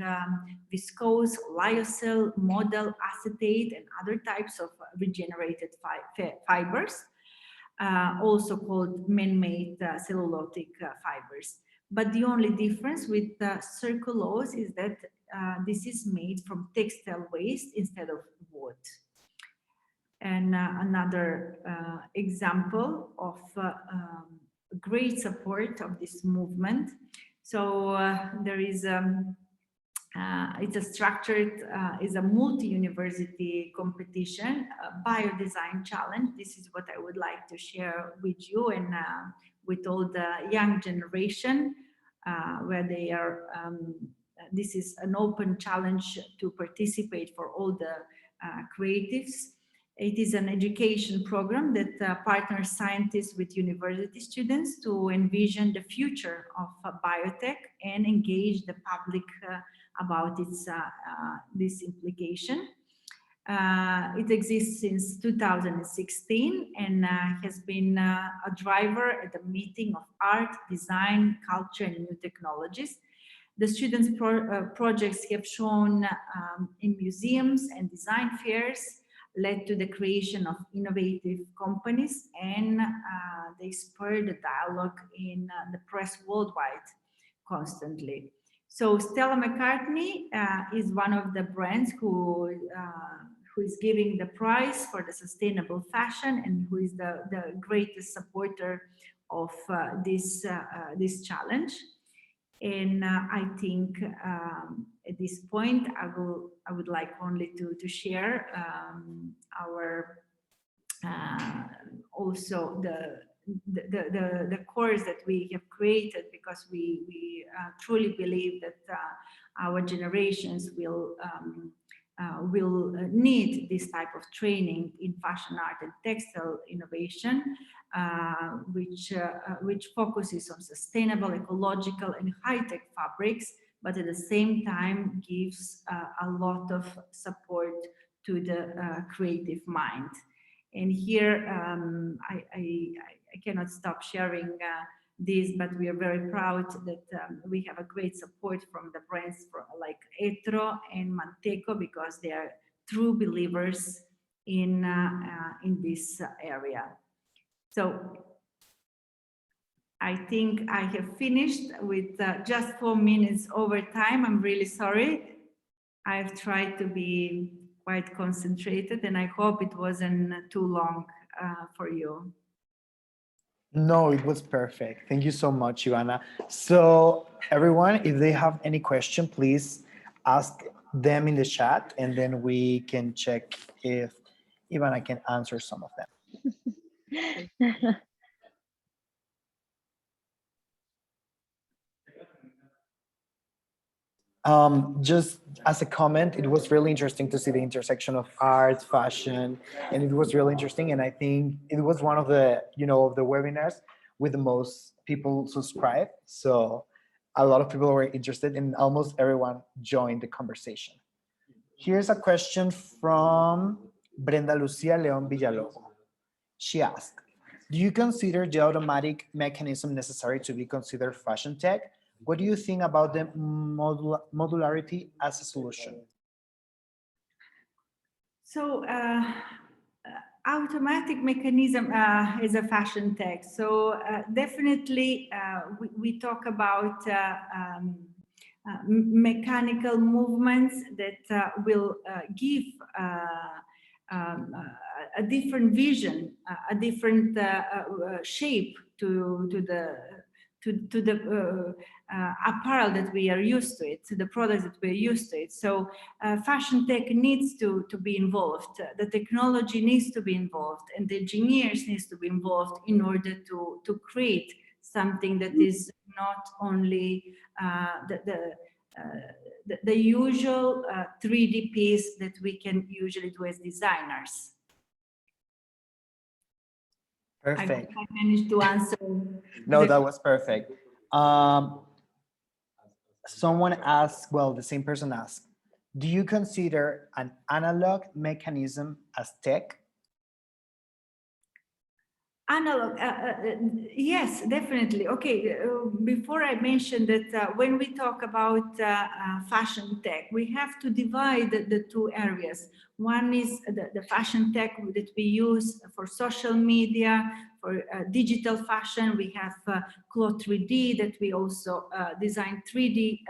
viscose, lyocell, modal, acetate, and other types of regenerated fibers, also called man-made cellulosic fibers. But the only difference with circulose is that this is made from textile waste instead of wood. And another example of great support of this movement. So there is it's a structured, is a multi-university competition, Biodesign challenge. This is what I would like to share with you and with all the young generation, where they are, this is an open challenge to participate for all the creatives. It is an education program that partners scientists with university students to envision the future of biotech and engage the public about its this implication. It exists since 2016 and has been a driver at the meeting of art, design, culture, and new technologies. The students' projects have shown in museums and design fairs, led to the creation of innovative companies, and they spurred the dialogue in the press worldwide constantly. So Stella McCartney is one of the brands who is giving the prize for the sustainable fashion and who is the greatest supporter of this challenge. And I think at this point, I would like only to share our also the course that we have created, because we truly believe that our generations will need this type of training in fashion art and textile innovation, which focuses on sustainable, ecological, and high-tech fabrics, but at the same time gives a lot of support to the creative mind. And here, I cannot stop sharing this, but we are very proud that we have a great support from the brands like Etro and Manteco, because they are true believers in this area. So I think I have finished with just 4 minutes over time. I'm really sorry. I've tried to be quite concentrated, and I hope it wasn't too long for you. No, it was perfect. Thank you so much, Ivana. So everyone, if they have any question, please ask them in the chat, and then we can check if Ivana can answer some of them. Just as a comment, it was really interesting to see the intersection of art, fashion, and it was really interesting. And I think it was one of the, of the webinars with the most people subscribed. So a lot of people were interested, and almost everyone joined the conversation. Here's a question from Brenda Lucia Leon Villalobos. She asked, do you consider the automatic mechanism necessary to be considered fashion tech? What do you think about the modularity as a solution? So automatic mechanism is a fashion tech. So definitely we talk about mechanical movements that will give a different vision, a different shape to the apparel that we are used to it, to the products that we're used to it. So fashion tech needs to be involved, the technology needs to be involved, and the engineers needs to be involved in order to create something that is not only the usual 3D piece that we can usually do as designers. Perfect. I managed to answer. No, that was perfect. Someone asked, well, the same person asked, do you consider an analog mechanism as tech? Analog, yes, definitely. Okay, before I mentioned that when we talk about fashion tech, we have to divide the two areas. One is the fashion tech that we use for social media, for digital fashion. We have Cloth 3D that we also design 3D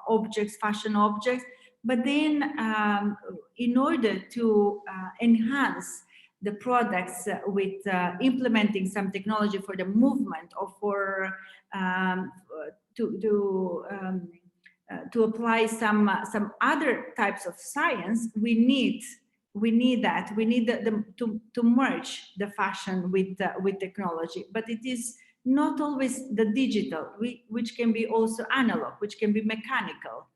objects, fashion objects. But then in order to enhance the products with implementing some technology for the movement or for to apply some other types of science, we need to merge the fashion with technology. But it is not always the digital, which can be also analog, which can be mechanical.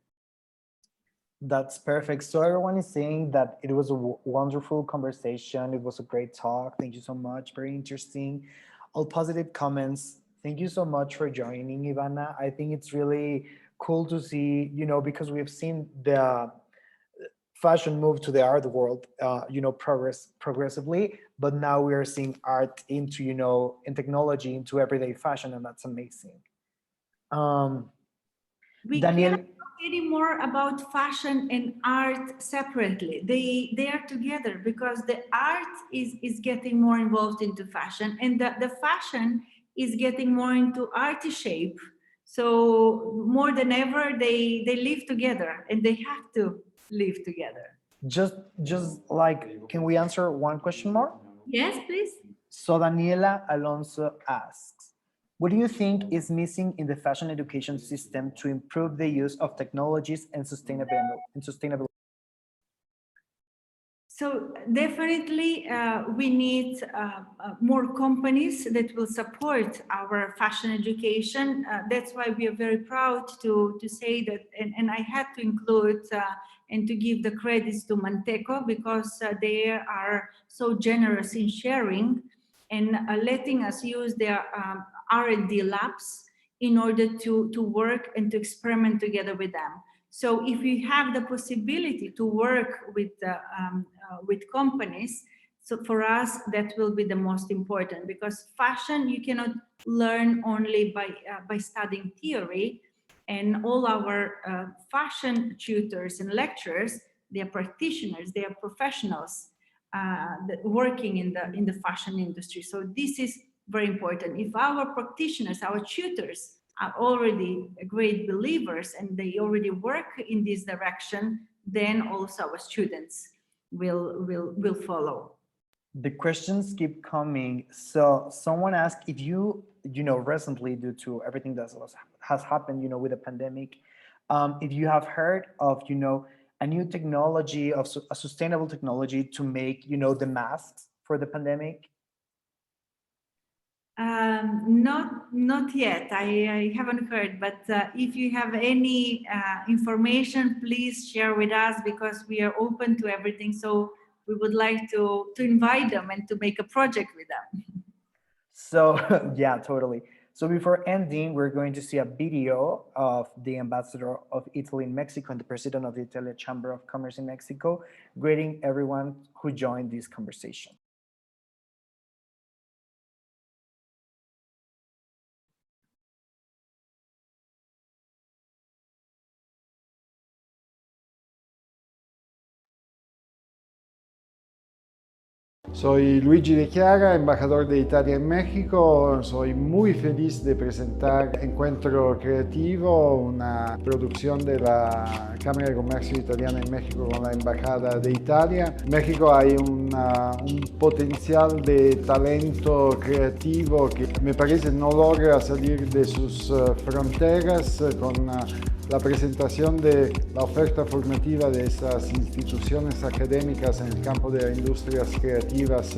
That's perfect. So everyone is saying that it was a wonderful conversation. It was a great talk. Thank you so much. Very interesting. All positive comments. Thank you so much for joining, Ivana. I think it's really cool to see, you know, because we've seen the fashion move to the art world, you know, progressively, but now we are seeing art into, you know, and technology into everyday fashion, and that's amazing. We Daniel, can't talk anymore about fashion and art separately. They are together because the art is getting more involved into fashion, and the fashion is getting more into arty shape. So more than ever, they live together, and they have to live together. just like, can we answer one question more? Yes, please. So Daniela Alonso asks, what do you think is missing in the fashion education system to improve the use of technologies and sustainability? So definitely we need more companies that will support our fashion education. That's why we are very proud to say that, and I had to include and to give the credits to Manteco because they are so generous in sharing and letting us use their R&D labs in order to work and to experiment together with them. So if you have the possibility to work with companies, so for us that will be the most important, because fashion you cannot learn only by studying theory, and all our fashion tutors and lecturers, they are practitioners, they are professionals working in the fashion industry. So this is very important. If our practitioners, our tutors are already great believers and they already work in this direction, then also our students will follow. The questions keep coming. So someone asked if you know, recently due to everything that has happened, you know, with the pandemic, if you have heard of, you know, a new technology, of a sustainable technology to make, you know, the masks for the pandemic. Not yet. I haven't heard, but if you have any information, please share with us, because we are open to everything. So we would like to invite them and to make a project with them. So yeah, totally. So before ending, we're going to see a video of the ambassador of Italy in Mexico and the president of the Italian Chamber of Commerce in Mexico, greeting everyone who joined this conversation. Soy Luigi De Chiara, embajador de Italia en México. Soy muy feliz de presentar Encuentro Creativo, una producción de la Cámara de Comercio Italiana en México con la Embajada de Italia. En México hay un potencial de talento creativo que me parece no logra salir de sus fronteras con la presentación de la oferta formativa de esas instituciones académicas en el campo de las industrias creativas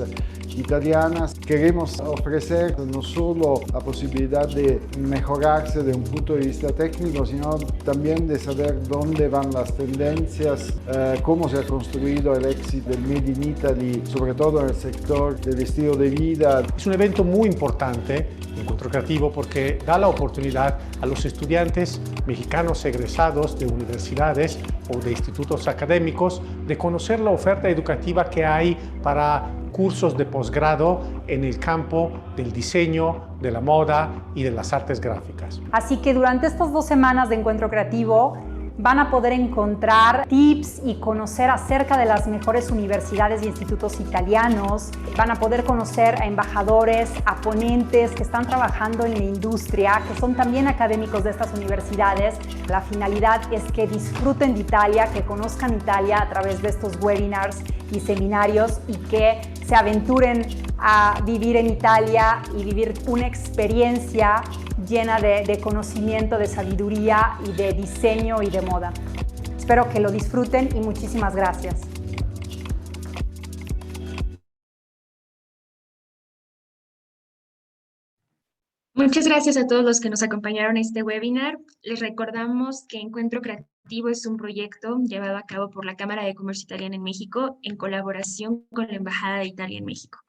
italianas. Queremos ofrecer no solo la posibilidad de mejorarse de un punto de vista técnico, sino también de saber dónde van las tendencias, cómo se ha construido el éxito del Made in Italy, sobre todo en el sector del estilo de vida. Es un evento muy importante, Encuentro Creativo, porque da la oportunidad a los estudiantes mexicanos egresados de universidades o de institutos académicos de conocer la oferta educativa que hay para cursos de posgrado en el campo del diseño, de la moda y de las artes gráficas. Así que durante estas 2 semanas de Encuentro Creativo van a poder encontrar tips y conocer acerca de las mejores universidades y institutos italianos. Van a poder conocer a embajadores, a ponentes que están trabajando en la industria, que son también académicos de estas universidades. La finalidad es que disfruten de Italia, que conozcan Italia a través de estos webinars y seminarios y que se aventuren a vivir en Italia y vivir una experiencia llena de conocimiento, de sabiduría y de diseño y de moda. Espero que lo disfruten y muchísimas gracias. Muchas gracias a todos los que nos acompañaron en este webinar. Les recordamos que Encuentro Creativo es un proyecto llevado a cabo por la Cámara de Comercio Italiana en México en colaboración con la Embajada de Italia en México.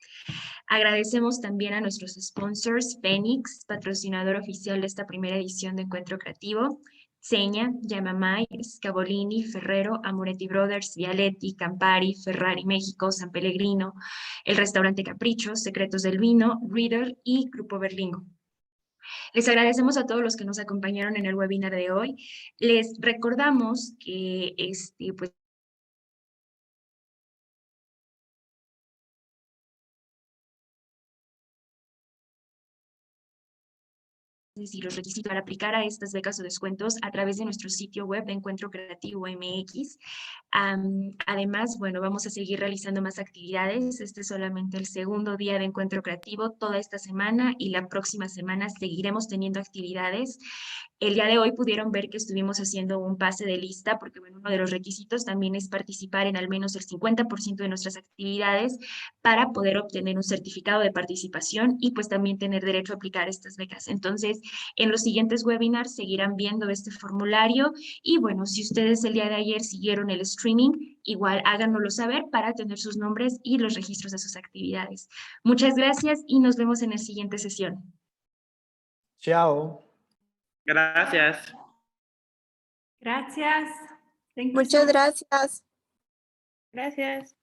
Agradecemos también a nuestros sponsors, Phoenix, patrocinador oficial de esta primera edición de Encuentro Creativo, Seña, Yamamay, Scavolini, Ferrero, Amoretti Brothers, Vialetti, Campari, Ferrari México, San Pellegrino, el restaurante Capricho, Secretos del Vino, Riedel y Grupo Berlingo. Les agradecemos a todos los que nos acompañaron en el webinar de hoy. Les recordamos que pues, es decir, los requisitos para aplicar a estas becas o descuentos a través de nuestro sitio web de Encuentro Creativo MX. Además, bueno, vamos a seguir realizando más actividades. Este es solamente el segundo día de Encuentro Creativo. Toda esta semana y la próxima semana seguiremos teniendo actividades. El día de hoy pudieron ver que estuvimos haciendo un pase de lista porque bueno, uno de los requisitos también es participar en al menos el 50% de nuestras actividades para poder obtener un certificado de participación y pues también tener derecho a aplicar estas becas. Entonces, en los siguientes webinars seguirán viendo este formulario y bueno, si ustedes el día de ayer siguieron el streaming, igual háganoslo saber para tener sus nombres y los registros de sus actividades. Muchas gracias y nos vemos en la siguiente sesión. Chao. Gracias. Gracias. Muchas gracias. Gracias.